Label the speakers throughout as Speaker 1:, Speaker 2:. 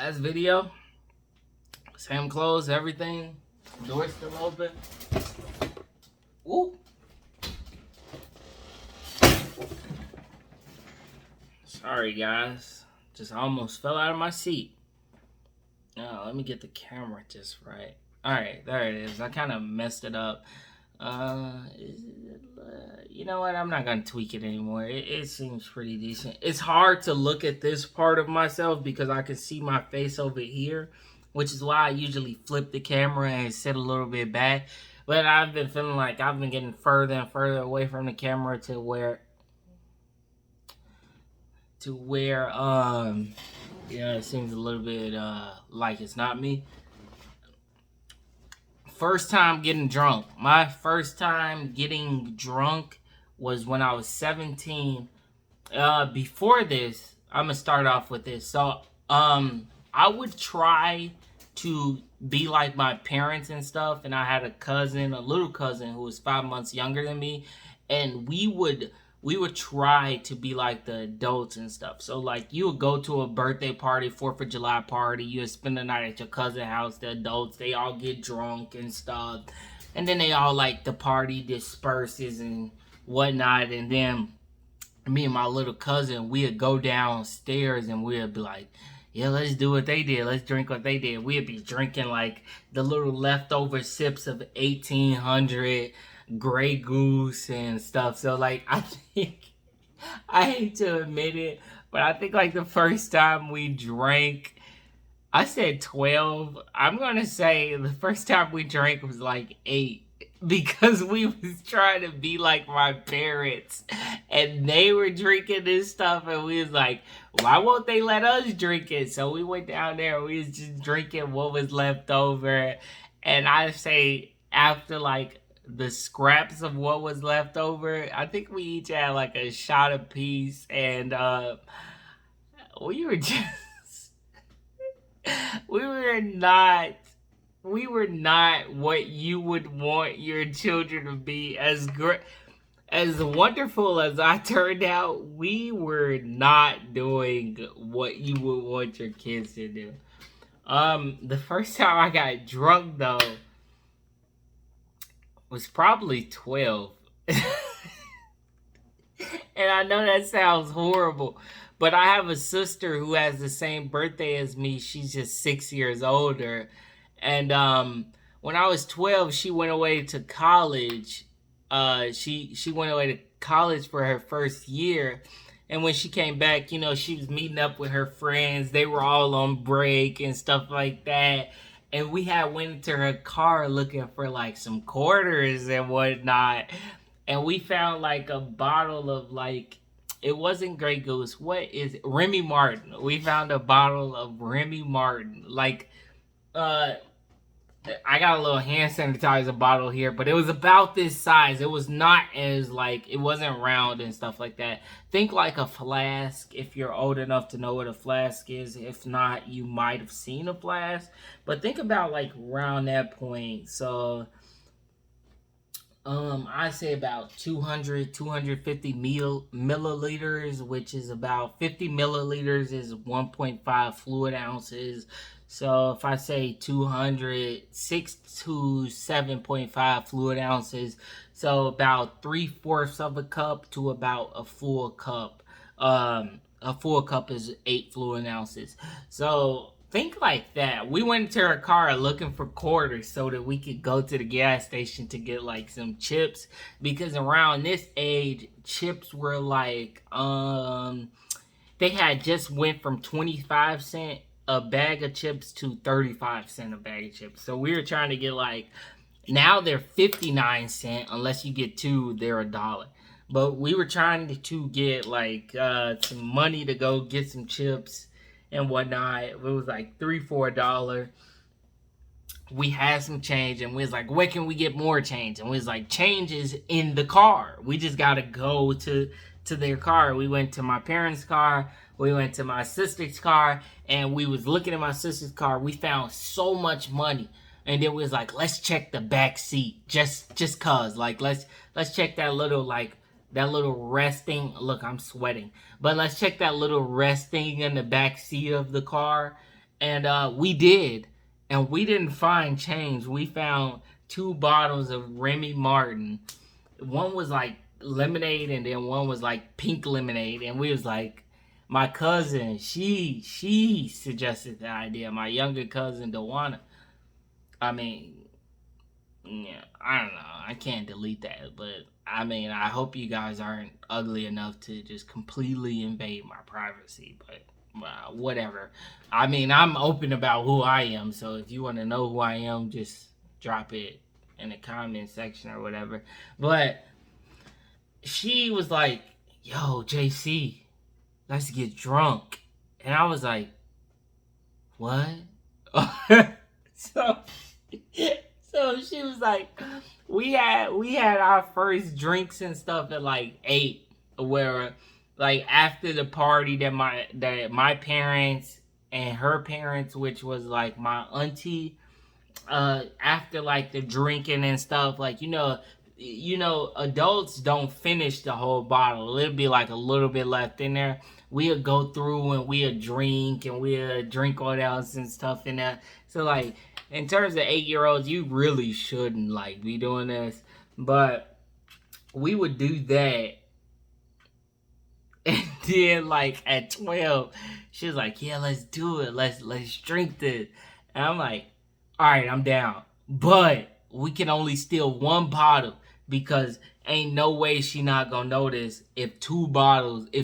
Speaker 1: Last video, same clothes, everything. Door still open. Ooh. Sorry guys, just almost fell out of my seat. Now let me get the camera just right. All right, there it is. I kind of messed it up. You know what? I'm not gonna tweak it anymore. It seems pretty decent. It's hard to look at this part of myself because I can see my face over here, which is why I usually flip the camera and sit a little bit back. But I've been feeling like I've been getting further and further away from the camera to where yeah, it seems a little bit like it's not me. First time getting drunk. My first time getting drunk was when I was 17. Before this, I'm gonna start off with this. So, I would try to be like my parents and stuff, and I had a little cousin who was 5 months younger than me, and we would try to be like the adults and stuff. So like you would go to a birthday party, 4th of July party, you would spend the night at your cousin's house, the adults, they all get drunk and stuff. And then they all like the party disperses and whatnot. And then me and my little cousin, we'd go downstairs and we'd be like, yeah, let's do what they did. Let's drink what they did. We'd be drinking like the little leftover sips of 1800 Grey Goose and stuff. So like I think I hate to admit it, but I think like the first time we drank, I said 12. I'm gonna say the first time we drank was like 8 because we was trying to be like my parents and they were drinking this stuff and we was like, why won't they let us drink it? So we went down there and we was just drinking what was left over. And I say after like the scraps of what was left over, I think we each had like a shot apiece, and we were just we were not what you would want your children to be. As wonderful as I turned out, we were not doing what you would want your kids to do. The first time I got drunk though was probably 12. And I know that sounds horrible, but I have a sister who has the same birthday as me. She's just 6 years older. And when I was 12, she went away to college. She went away to college for her first year. And when she came back, you know, she was meeting up with her friends. They were all on break and stuff like that. And we had went into her car looking for like some quarters and whatnot. And we found like a bottle of like, it wasn't Grey Goose. What is it? Remy Martin. We found a bottle of Remy Martin. Like, I got a little hand sanitizer bottle here, but it was about this size. It was not as like, it wasn't round and stuff like that. Think like a flask if you're old enough to know what a flask is. If not, you might have seen a flask. But think about like around that point. So, I say about 250 milliliters, which is about 50 milliliters is 1.5 fluid ounces. So if I say 6 to 7.5 fluid ounces, so about 3/4 of a cup to about a full cup. A full cup is 8 fluid ounces. So think like that. We went into her car looking for quarters so that we could go to the gas station to get like some chips, because around this age, chips were like they had just went from 25-cent a bag of chips to 35-cent a bag of chips. So we were trying to get like, now they're 59-cent. Unless you get two, they're $1. But we were trying to get like some money to go get some chips and whatnot. It was like $3-4. We had some change and we was like, where can we get more change? And we was like, change is in the car. We just gotta go to their car. We went to my parents' car, we went to my sister's car, and we was looking at my sister's car. We found so much money. And then we was like, let's check the back seat. Just cause. Like let's check that little resting, look, I'm sweating. But let's check that little resting in the back seat of the car. And we did. And we didn't find change. We found 2 bottles of Remy Martin. One was like lemonade and then one was like pink lemonade. And we was like, my cousin, she suggested the idea. My younger cousin, Dewana. I mean, yeah, I don't know. I can't delete that, but I mean, I hope you guys aren't ugly enough to just completely invade my privacy. But whatever. I mean, I'm open about who I am, so if you want to know who I am, just drop it in the comment section or whatever. But she was like, "Yo, JC, let's get drunk," and I was like, "What?" so So she was like, we had our first drinks and stuff at like 8, where like after the party that my parents and her parents, which was like my auntie, after like the drinking and stuff, like adults don't finish the whole bottle. It'll be like a little bit left in there. We'll go through and we'll drink and we'll drink what else and stuff in there. So like in terms of 8-year-olds, you really shouldn't like be doing this. But we would do that. And then like at 12, she was like, "Yeah, let's do it. Let's drink this." And I'm like, "All right, I'm down. But we can only steal 1 bottle because ain't no way she not gonna notice if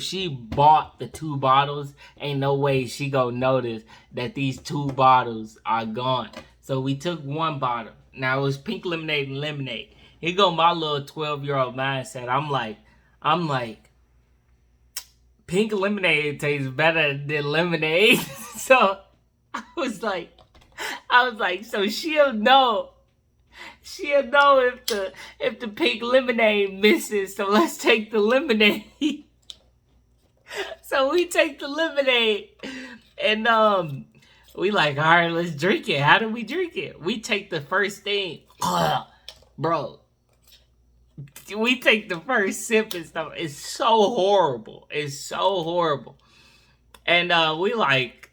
Speaker 1: she bought the 2 bottles, ain't no way she gonna notice that these 2 bottles are gone." So we took 1 bottle. Now it was pink lemonade and lemonade. Here go my little 12-year-old mindset. I'm like, pink lemonade tastes better than lemonade. So I was like, so she'll know if the pink lemonade misses. So let's take the lemonade. So we take the lemonade, and we like, all right, let's drink it. How do we drink it? We take the first thing, bro. We take the first sip and stuff. It's so horrible. It's so horrible. And we like,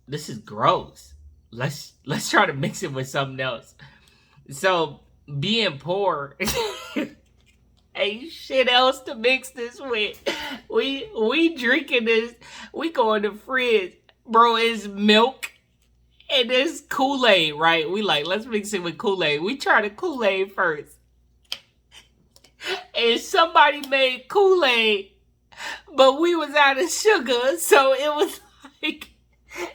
Speaker 1: this is gross. Let's try to mix it with something else. So being poor, ain't shit else to mix this with. We drinking this. We go in the fridge, bro. It's milk and it's Kool-Aid, right? We like, let's mix it with Kool-Aid. We try the Kool-Aid first, and somebody made Kool-Aid, but we was out of sugar, so it was like,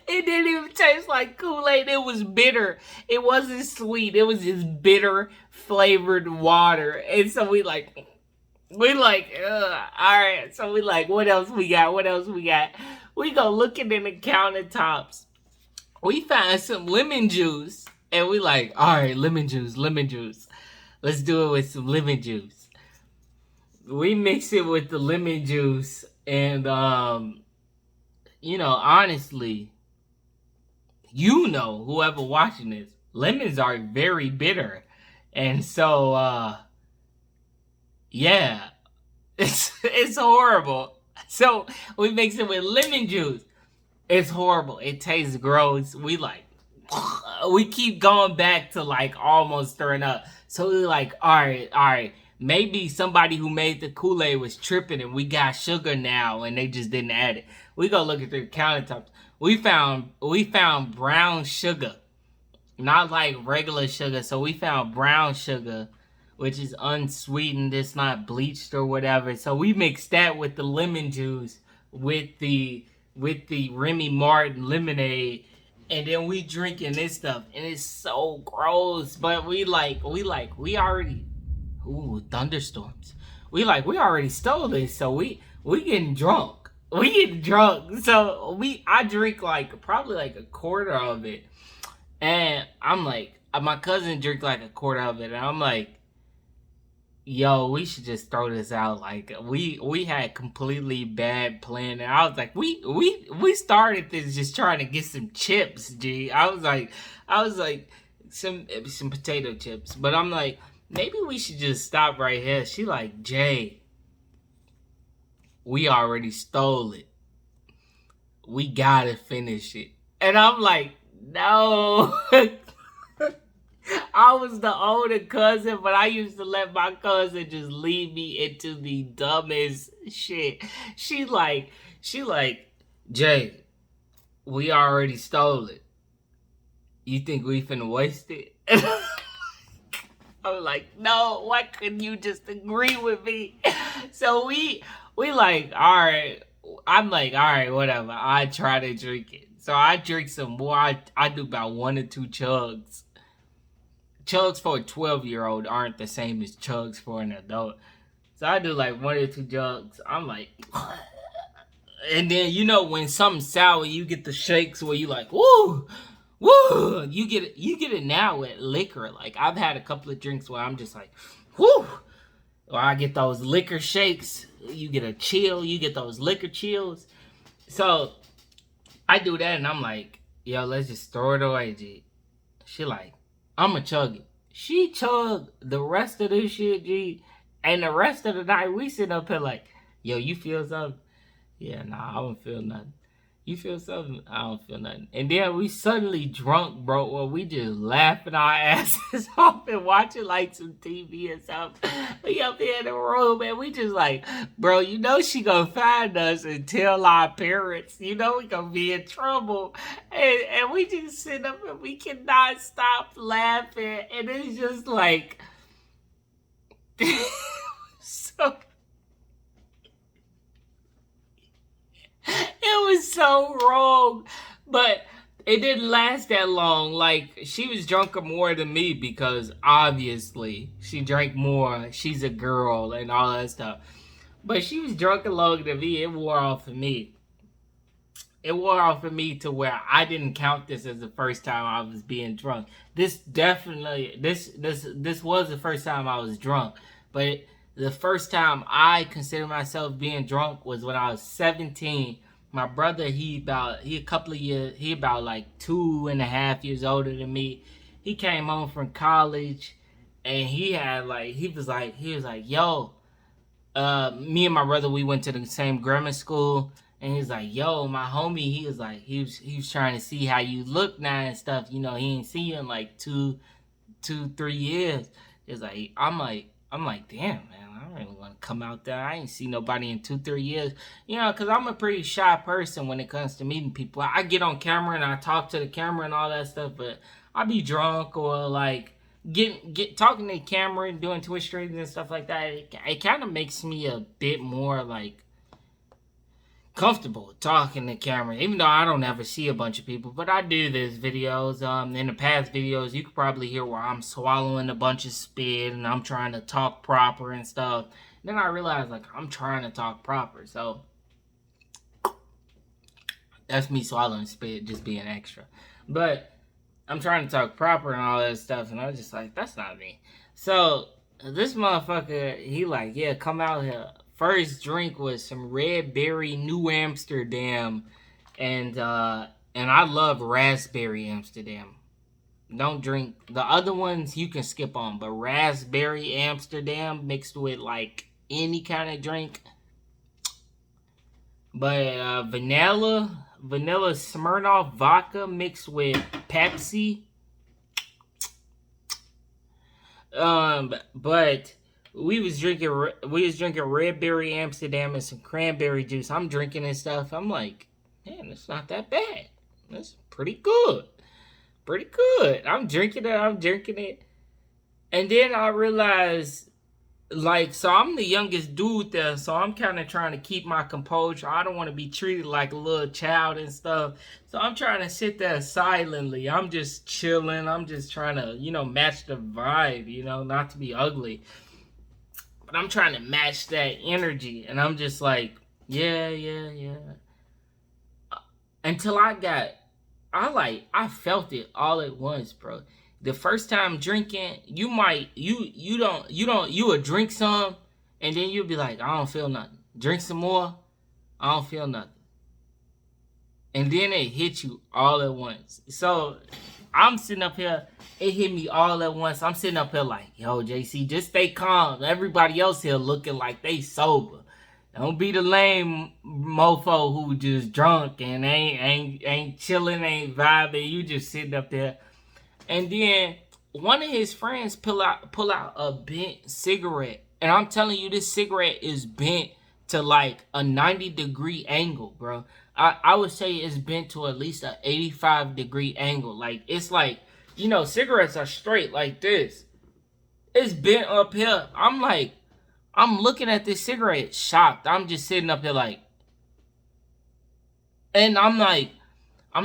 Speaker 1: it didn't even taste like Kool-Aid. It was bitter. It wasn't sweet. It was just bitter flavored water. And so we like, all right. So we like, what else we got? We go looking in the countertops. We found some lemon juice. And we like, all right, lemon juice. Let's do it with some lemon juice. We mix it with the lemon juice. And, honestly, whoever watching this, lemons are very bitter. And so, yeah, it's horrible. So we mix it with lemon juice. It's horrible. It tastes gross. We keep going back to like almost throwing up. So we're like, all right. Maybe somebody who made the Kool-Aid was tripping and we got sugar now and they just didn't add it. We go look at the countertops. We found brown sugar. Not like regular sugar. So we found brown sugar, which is unsweetened. It's not bleached or whatever. So we mixed that with the lemon juice, with the Remy Martin lemonade, and then we drinking this stuff, and it's so gross. But we already, thunderstorms. We already stole this, so we getting drunk. So I drink like probably like a quarter of it, and I'm like, my cousin drank like a quarter of it, and I'm like, yo, we should just throw this out. Like we had completely bad plan, and I was like, we started this just trying to get some chips, G. I was like some potato chips, but I'm like, maybe we should just stop right here. She like, Jay, we already stole it. we gotta finish it. And I'm like, no. I was the older cousin, but I used to let my cousin just lead me into the dumbest shit. She like, Jay, we already stole it. You think we finna waste it? I'm like, no, why couldn't you just agree with me? So we like, all right. I'm like, all right, whatever. I try to drink it. So I drink some more. I do about 1 or 2 chugs. Chugs for a 12-year-old aren't the same as chugs for an adult. So I do like 1 or 2 jugs. I'm like, and then you know when something's sour, you get the shakes where you like, woo, woo. You get it now with liquor. Like I've had a couple of drinks where I'm just like, whoo. Or I get those liquor shakes. You get a chill. You get those liquor chills. So I do that and I'm like, yo, let's just throw it away, G. She like, I'ma chug it. She chugged the rest of this shit, G. And the rest of the night, we sit up here like, yo, you feel something? Yeah, nah, I don't feel nothing. You feel something? I don't feel nothing. And then we suddenly drunk, bro. Well, we just laughing our asses off and watching like some TV or something. We up here in the room and we just like, bro, you know she gonna find us and tell our parents. You know we gonna be in trouble. And we just sit up and we cannot stop laughing. And it's just like, so... It was so wrong, but it didn't last that long. Like, she was drunker more than me because obviously she drank more. She's a girl and all that stuff. But she was drunker longer than me. It wore off for me. It wore off for me to where I didn't count this as the first time I was being drunk. This was the first time I was drunk. But the first time I consider myself being drunk was when I was 17. My brother, he about like 2.5 years older than me. He came home from college and he was like, yo, me and my brother, we went to the same grammar school. And he's like, yo, my homie, he was trying to see how you look now and stuff. You know, he ain't seen you in like 3 years. It's like, I'm like, damn, man, I don't really want to come out there. I ain't seen nobody in 2-3 years. You know, because I'm a pretty shy person when it comes to meeting people. I get on camera and I talk to the camera and all that stuff, but I be drunk or like get talking to the camera and doing Twitch streams and stuff like that. It kind of makes me a bit more like comfortable talking to camera, even though I don't ever see a bunch of people, but I do these videos. In the past videos, you could probably hear where I'm swallowing a bunch of spit and I'm trying to talk proper and stuff. Then I realized, like, I'm trying to talk proper, so that's me swallowing spit, just being extra. But I'm trying to talk proper and all that stuff, and I was just like, that's not me. So this motherfucker, he like, yeah, come out here. First drink was some Red Berry New Amsterdam, and I love Raspberry Amsterdam. Don't drink the other ones, you can skip on, but Raspberry Amsterdam mixed with like any kind of drink. But vanilla Smirnoff vodka mixed with Pepsi. But we was drinking Red Berry Amsterdam and some cranberry juice. I'm drinking and stuff. I'm like, man, it's not that bad. That's pretty good. Pretty good. I'm drinking it. And then I realized, like, so I'm the youngest dude there, so I'm kind of trying to keep my composure. I don't want to be treated like a little child and stuff. So I'm trying to sit there silently. I'm just chilling. I'm just trying to, match the vibe, not to be ugly. But I'm trying to match that energy. And I'm just like, yeah. Until I felt it all at once, bro. The first time drinking, you would drink some, and then you'll be like, I don't feel nothing. Drink some more, I don't feel nothing. And then it hit you all at once. So I'm sitting up here, it hit me all at once. I'm sitting up here like, yo, JC, just stay calm. Everybody else here looking like they sober. Don't be the lame mofo who just drunk and ain't chilling, ain't vibing. You just sitting up there. And then one of his friends pull out a bent cigarette. And I'm telling you, this cigarette is bent to like a 90-degree angle, bro. I would say it's bent to at least an 85-degree angle. Like, it's like, cigarettes are straight like this. It's bent up here. I'm looking at this cigarette shocked. I'm just sitting up here like, and I'm like, all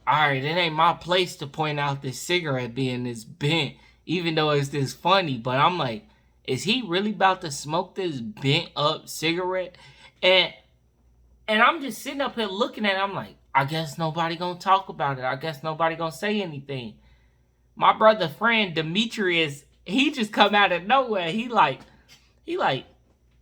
Speaker 1: right, it ain't my place to point out this cigarette being this bent, even though it's this funny. But I'm like, is he really about to smoke this bent up cigarette? And I'm just sitting up here looking at it. I'm like, I guess nobody gonna talk about it. I guess nobody gonna say anything. My brother friend Demetrius, he just come out of nowhere. He like,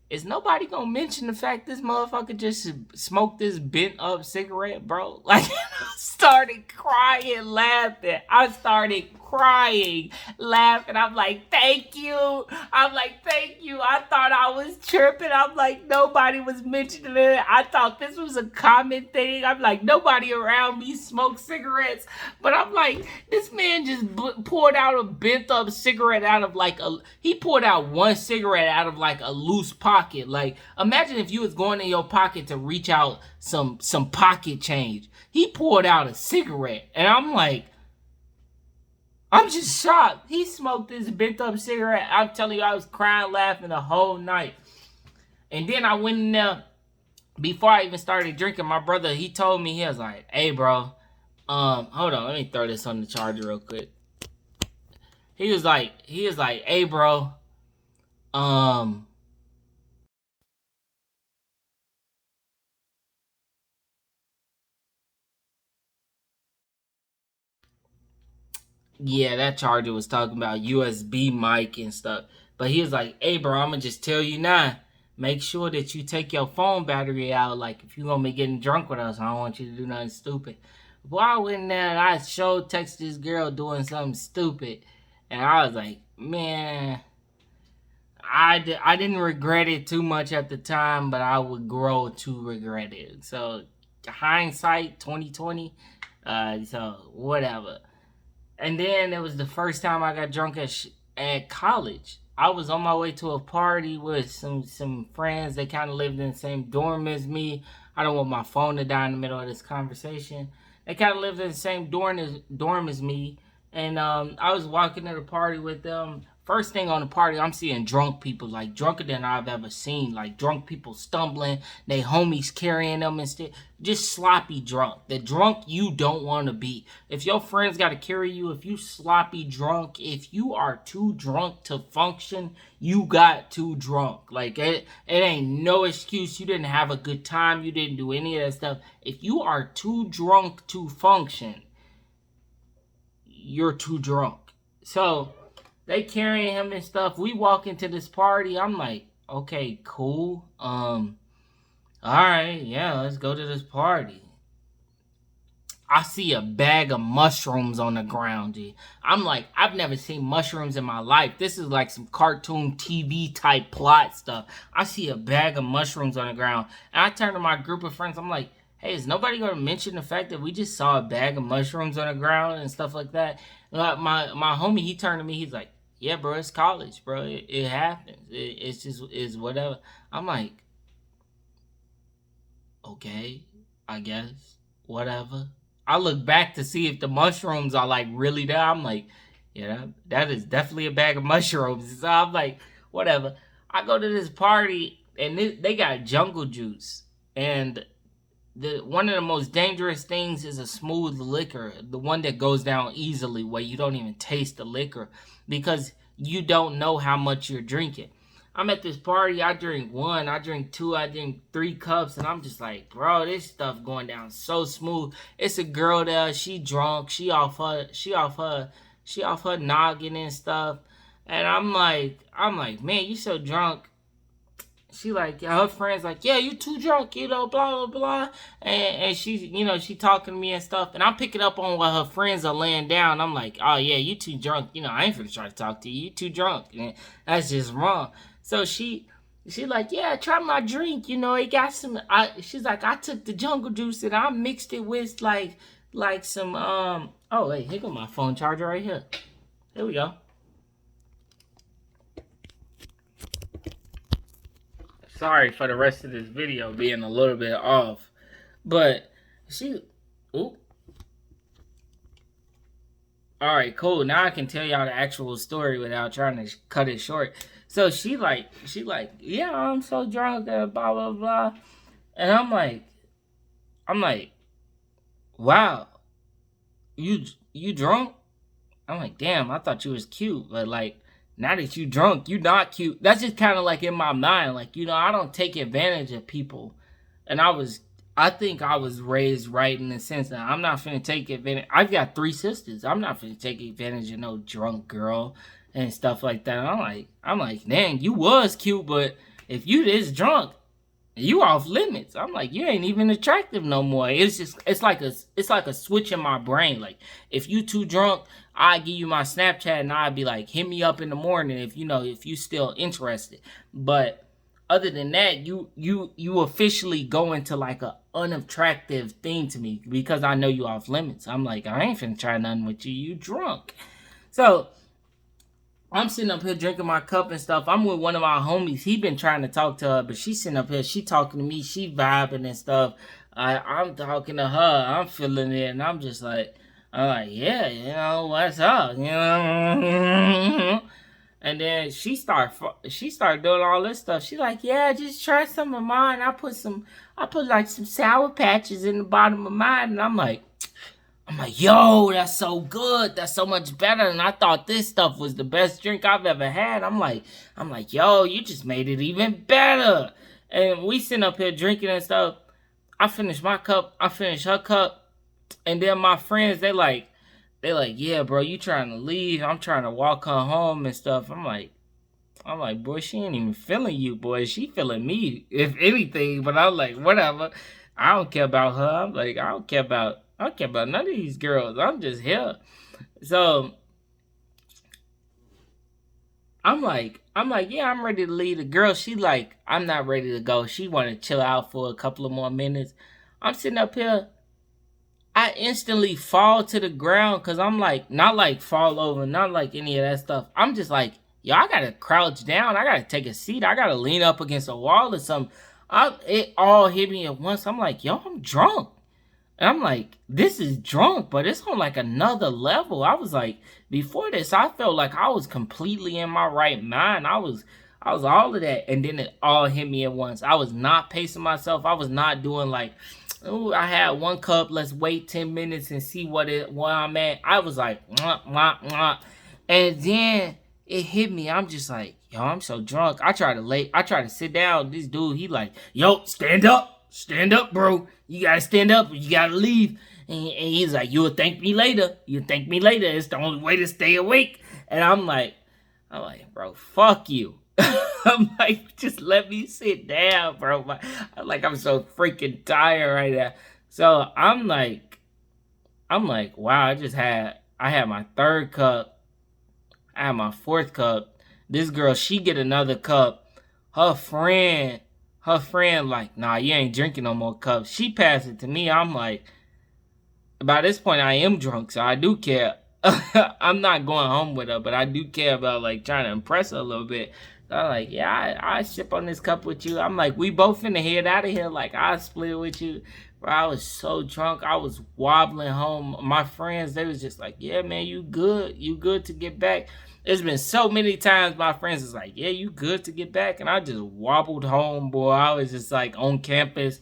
Speaker 1: is nobody gonna mention the fact this motherfucker just smoked this bent up cigarette, bro? Like, I started crying, laughing. I started crying, laughing. I'm like, thank you. I thought I was tripping. I'm like, nobody was mentioning it. I thought this was a common thing. I'm like, nobody around me smokes cigarettes. But I'm like, this man just poured out a bent up cigarette out of like he poured out one cigarette out of like a loose pocket. Like, imagine if you was going in your pocket to reach out some pocket change. He poured out a cigarette. And I'm like, I'm just shocked. He smoked this bent up cigarette. I'm telling you, I was crying, laughing the whole night. And then I went in there, before I even started drinking, my brother, he told me, he was like, hey, bro, hold on, let me throw this on the charger real quick. He was like, hey, bro, yeah, that charger was talking about USB mic and stuff. But he was like, hey, bro, I'm going to just tell you now. Make sure that you take your phone battery out. Like, if you're going to be getting drunk with us, I don't want you to do nothing stupid. Boy, I went in there and I texted this girl doing something stupid. And I was like, man, I didn't regret it too much at the time, but I would grow to regret it. So, hindsight, 2020, so whatever. And then it was the first time I got drunk at college. I was on my way to a party with some friends. They kind of lived in the same dorm as me. I don't want my phone to die in the middle of this conversation. They kind of lived in the same dorm as me. And I was walking to the party with them. First thing on the party, I'm seeing drunk people, like drunker than I've ever seen. Like drunk people stumbling, they homies carrying them instead. Just sloppy drunk. The drunk you don't want to be. If your friends got to carry you, if you sloppy drunk, if you are too drunk to function, you got too drunk. Like it ain't no excuse. You didn't have a good time. You didn't do any of that stuff. If you are too drunk to function, you're too drunk. So they carrying him and stuff. We walk into this party. I'm like, okay, cool. All right, yeah, let's go to this party. I see a bag of mushrooms on the ground, G. I'm like, I've never seen mushrooms in my life. This is like some cartoon TV type plot stuff. I see a bag of mushrooms on the ground. And I turn to my group of friends. I'm like, hey, is nobody going to mention the fact that we just saw a bag of mushrooms on the ground and stuff like that? My homie, he turned to me. He's like, yeah, bro, it's college, bro. It happens. It's just, it's whatever. I'm like, okay, I guess, whatever. I look back to see if the mushrooms are like really there. I'm like, yeah, that is definitely a bag of mushrooms. So I'm like, whatever. I go to this party and they got jungle juice. And one of the most dangerous things is a smooth liquor, the one that goes down easily, where you don't even taste the liquor because you don't know how much you're drinking. I'm at this party, I drink one, I drink two, I drink 3 cups, and I'm just like, bro, this stuff going down so smooth. It's a girl there, she drunk, she off her noggin and stuff, and I'm like, man, you so drunk. She like, her friends like, yeah, you too drunk, blah, blah, blah. And she, she talking to me and stuff. And I'm picking up on what her friends are laying down. I'm like, oh, yeah, you too drunk. I ain't finna try to talk to you. You too drunk. And that's just wrong. So she She like, yeah, try my drink. You know, it got some. She's like, I took the jungle juice and I mixed it with like some. Oh wait, here go my phone charger right here. Here we go. Sorry for the rest of this video being a little bit off, but she. Oop. All right, cool. Now I can tell y'all the actual story without trying to cut it short. So she like, yeah, I'm so drunk and blah blah blah, and I'm like, wow, you drunk? I'm like, damn, I thought you was cute, but like now that you drunk, you not cute. That's just kind of like in my mind, like I don't take advantage of people, and I think I was raised right in the sense that I'm not finna take advantage. I've got 3 sisters. I'm not finna take advantage of no drunk girl and stuff like that. I'm like, dang, you was cute, but if you this drunk, you off limits. I'm like, you ain't even attractive no more. It's like a switch in my brain. Like if you too drunk, I give you my Snapchat and I'd be like, hit me up in the morning if if you still interested. But other than that, you officially go into like a unattractive thing to me because I know you off limits. I'm like, I ain't finna try nothing with you. You drunk. So I'm sitting up here drinking my cup and stuff. I'm with one of my homies. He been trying to talk to her, but she's sitting up here. She talking to me. She vibing and stuff. I'm talking to her. I'm feeling it, and I'm just like, yeah, what's up, And then she start doing all this stuff. She like, yeah, just try some of mine. I put like some Sour Patches in the bottom of mine, and I'm like, yo, that's so good. That's so much better. And I thought this stuff was the best drink I've ever had. I'm like, yo, you just made it even better. And we sitting up here drinking and stuff. I finished my cup. I finished her cup. And then my friends, they like, yeah, bro, you trying to leave? I'm trying to walk her home and stuff. I'm like, boy, she ain't even feeling you, boy. She feeling me, if anything. But I'm like, whatever. I don't care about her. I'm like, I don't care about none of these girls. I'm just here. So I'm like, yeah, I'm ready to leave. The girl, she like, I'm not ready to go. She want to chill out for a couple of more minutes. I'm sitting up here. I instantly fall to the ground because I'm like, not like fall over, not like any of that stuff. I'm just like, yo, I gotta crouch down. I gotta take a seat. I gotta lean up against a wall or something. It all hit me at once. I'm like, yo, I'm drunk. And I'm like, this is drunk, but it's on like another level. I was like, before this, I felt like I was completely in my right mind. I was all of that. And then it all hit me at once. I was not pacing myself. I was not doing like, oh, I had 1 cup. Let's wait 10 minutes and see where I'm at. I was like, mwah, mwah, mwah. And then it hit me. I'm just like, yo, I'm so drunk. I try to sit down. This dude, he like, yo, stand up. Stand up, bro. You gotta stand up or you gotta leave. And he's like, you'll thank me later. You'll thank me later. It's the only way to stay awake. And I'm like, bro, fuck you. I'm like, just let me sit down, bro. I'm so freaking tired right now. So I'm like, wow, I had my 3rd cup. I had my 4th cup. This girl, she get another cup. Her friend like, nah, you ain't drinking no more cups. She passed it to me. I'm like, by this point I am drunk, so I do care. I'm not going home with her, but I do care about like trying to impress her a little bit. So I'm like, yeah, I sip on this cup with you. I'm like, we both finna head out of here. Like, I split with you. Bro, I was so drunk. I was wobbling home. My friends, they was just like, yeah, man, you good. You good to get back. There's been so many times my friends was like, yeah, you good to get back? And I just wobbled home, boy. I was just like on campus.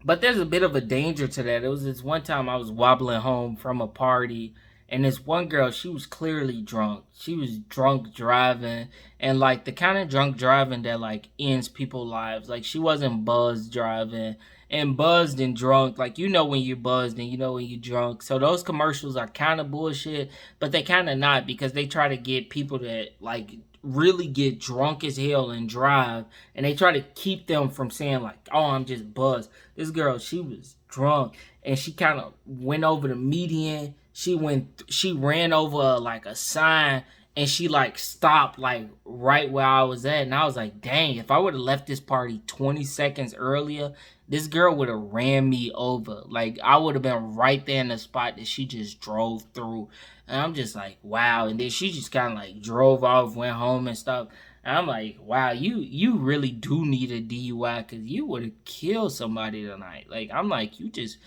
Speaker 1: But there's a bit of a danger to that. It was this one time I was wobbling home from a party. And this one girl, she was clearly drunk. She was drunk driving. And like the kind of drunk driving that like ends people's lives. Like she wasn't buzzed driving. And buzzed and drunk, like when you're buzzed and when you're drunk. So those commercials are kind of bullshit, but they kind of not, because they try to get people that like really get drunk as hell and drive, and they try to keep them from saying like, oh, I'm just buzzed. This girl, she was drunk and she kind of went over the median. She ran over like a sign, and she like stopped like right where I was at, and I was like, dang, if I would have left this party 20 seconds earlier, this girl would have ran me over. Like, I would have been right there in the spot that she just drove through. And I'm just like, wow. And then she just kind of like drove off, went home and stuff. And I'm like, wow, you really do need a DUI, because you would have killed somebody tonight. Like, I'm like, you just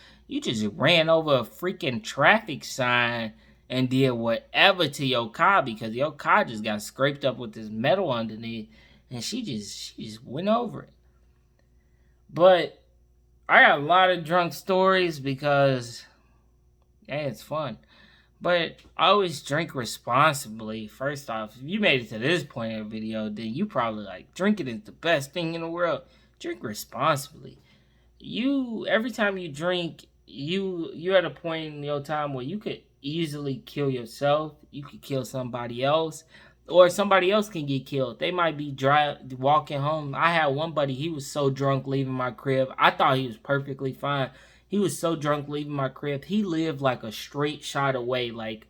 Speaker 1: ran over a freaking traffic sign and did whatever to your car, because your car just got scraped up with this metal underneath, and she just went over it. But I got a lot of drunk stories because, yeah, it's fun. But I always drink responsibly. First off, if you made it to this point in the video, then you probably like, drinking is the best thing in the world. Drink responsibly. Every time you drink, you're at a point in your time where you could easily kill yourself. You could kill somebody else, or somebody else can get killed. They might be walking home. I had one buddy, he was so drunk leaving my crib. I thought he was perfectly fine. He was so drunk leaving my crib. He lived like a straight shot away. Like,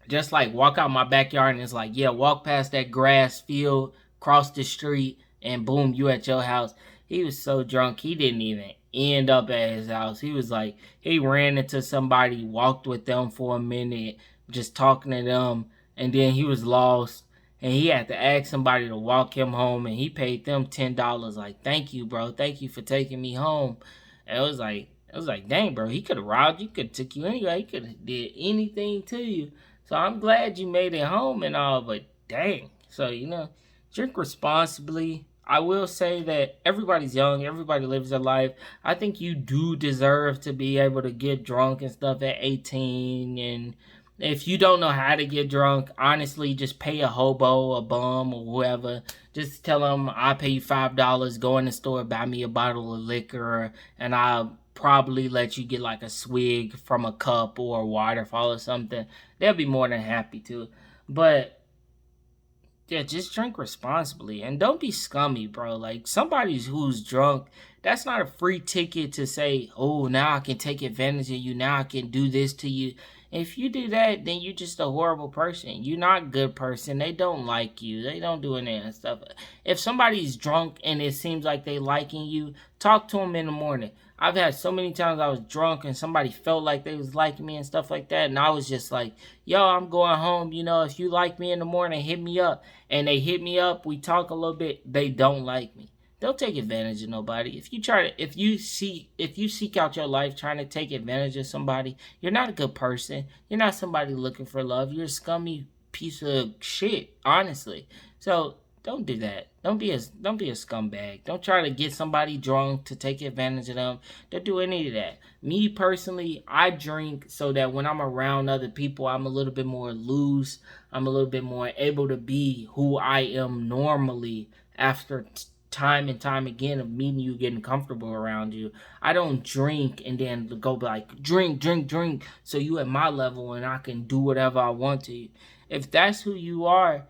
Speaker 1: just like walk out my backyard and it's like, yeah, walk past that grass field, cross the street, and boom, you at your house. He was so drunk, he didn't even end up at his house. He was like, he ran into somebody, walked with them for a minute, just talking to them, and then he was lost. And he had to ask somebody to walk him home, and he paid them $10. Like, thank you, bro. Thank you for taking me home. And it was like, dang, bro. He could have robbed you, could have took you anywhere. He could have did anything to you. So I'm glad you made it home and all, but dang. So, drink responsibly. I will say that everybody's young, everybody lives their life. I think you do deserve to be able to get drunk and stuff at 18. And if you don't know how to get drunk, honestly, just pay a hobo, a bum, or whoever. Just tell them, I'll pay you $5, go in the store, buy me a bottle of liquor, and I'll probably let you get like a swig from a cup or a waterfall or something. They'll be more than happy to. But yeah, just drink responsibly and don't be scummy, bro. Like, somebody who's drunk, that's not a free ticket to say, oh, now I can take advantage of you, now I can do this to you. If you do that, then you're just a horrible person. You're not a good person. They don't like you. They don't do any of that stuff. If somebody's drunk and it seems like they liking you, talk to them in the morning. I've had so many times I was drunk and somebody felt like they was liking me and stuff like that, and I was just like, yo, I'm going home. If you like me in the morning, hit me up. And they hit me up. We talk a little bit. They don't like me. Don't take advantage of nobody. If you seek out your life trying to take advantage of somebody, you're not a good person. You're not somebody looking for love. You're a scummy piece of shit, honestly. So don't do that. Don't be a scumbag. Don't try to get somebody drunk to take advantage of them. Don't do any of that. Me personally, I drink so that when I'm around other people, I'm a little bit more loose. I'm a little bit more able to be who I am normally after time and time again of meeting you, getting comfortable around you. I don't drink and then go like, drink, so you at my level and I can do whatever I want to you. If that's who you are,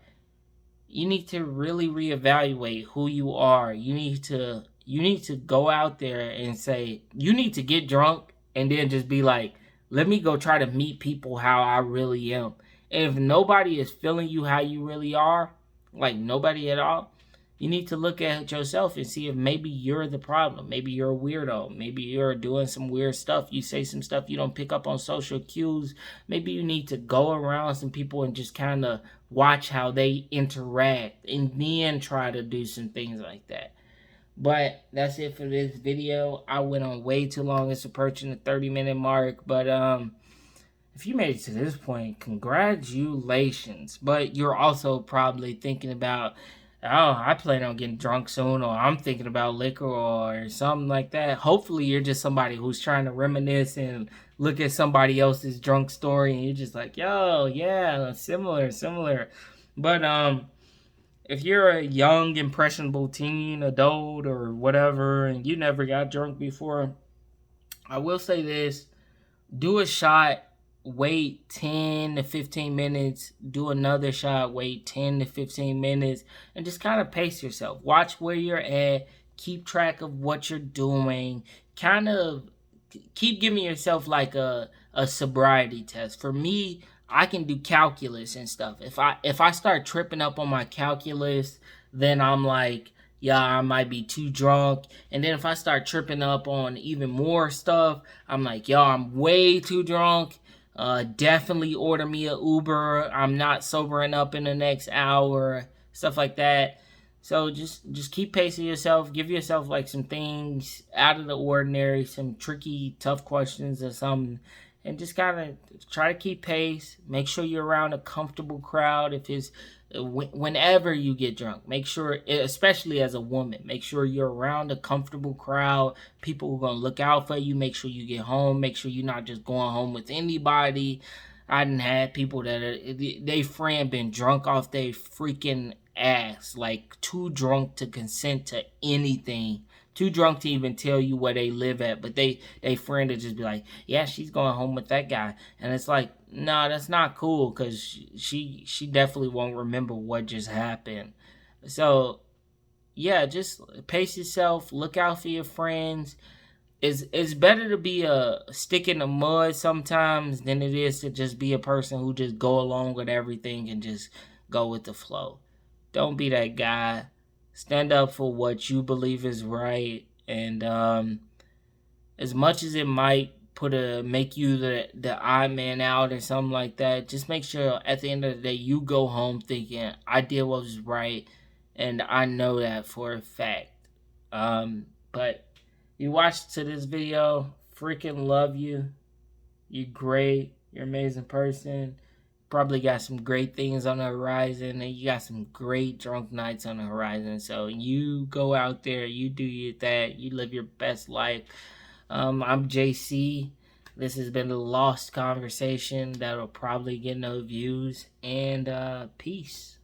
Speaker 1: you need to really reevaluate who you are. You need to go out there and say, you need to get drunk and then just be like, let me go try to meet people how I really am. And if nobody is feeling you how you really are, like nobody at all, you need to look at yourself and see if maybe you're the problem. Maybe you're a weirdo. Maybe you're doing some weird stuff. You say some stuff you don't pick up on social cues. Maybe you need to go around some people and just kind of watch how they interact and then try to do some things like that. But that's it for this video. I went on way too long. It's approaching the 30-minute mark. But if you made it to this point, congratulations. But you're also probably thinking about, oh, I plan on getting drunk soon, or I'm thinking about liquor or something like that. Hopefully you're just somebody who's trying to reminisce and look at somebody else's drunk story and you're just like, yo, yeah, similar. But if you're a young, impressionable teen, adult, or whatever, and you never got drunk before, I will say this: do a shot, wait 10 to 15 minutes, do another shot, wait 10 to 15 minutes, and just kind of pace yourself. Watch where you're at, keep track of what you're doing, kind of keep giving yourself like a sobriety test. For me, I can do calculus and stuff. If I start tripping up on my calculus, then I'm like, yeah, I might be too drunk. And then if I start tripping up on even more stuff, I'm like, yo, I'm way too drunk. Definitely order me a Uber. I'm not sobering up in the next hour. Stuff like that. So just keep pacing yourself. Give yourself like some things out of the ordinary, some tricky, tough questions or something, and just kind of try to keep pace. Make sure you're around a comfortable crowd. If it's whenever you get drunk, make sure, especially as a woman, make sure you're around a comfortable crowd. People who are gonna look out for you. Make sure you get home. Make sure you're not just going home with anybody. I done had people that they friend been drunk off their freaking ass, like too drunk to consent to anything, too drunk to even tell you where they live at, but they friend to just be like, yeah, she's going home with that guy, and it's like, no, that's not cool, because she definitely won't remember what just happened. So yeah, just pace yourself, look out for your friends. It's better to be a stick in the mud sometimes than it is to just be a person who just go along with everything and just go with the flow. Don't be that guy. Stand up for what you believe is right, and as much as it might make you the odd man out or something like that, just make sure at the end of the day you go home thinking, I did what was right, and I know that for a fact. But you watched to this video, freaking love you. You're great. You're an amazing person. Probably got some great things on the horizon, and you got some great drunk nights on the horizon. So you go out there, you do you live your best life. I'm JC. This has been a lost conversation that'll probably get no views, and peace.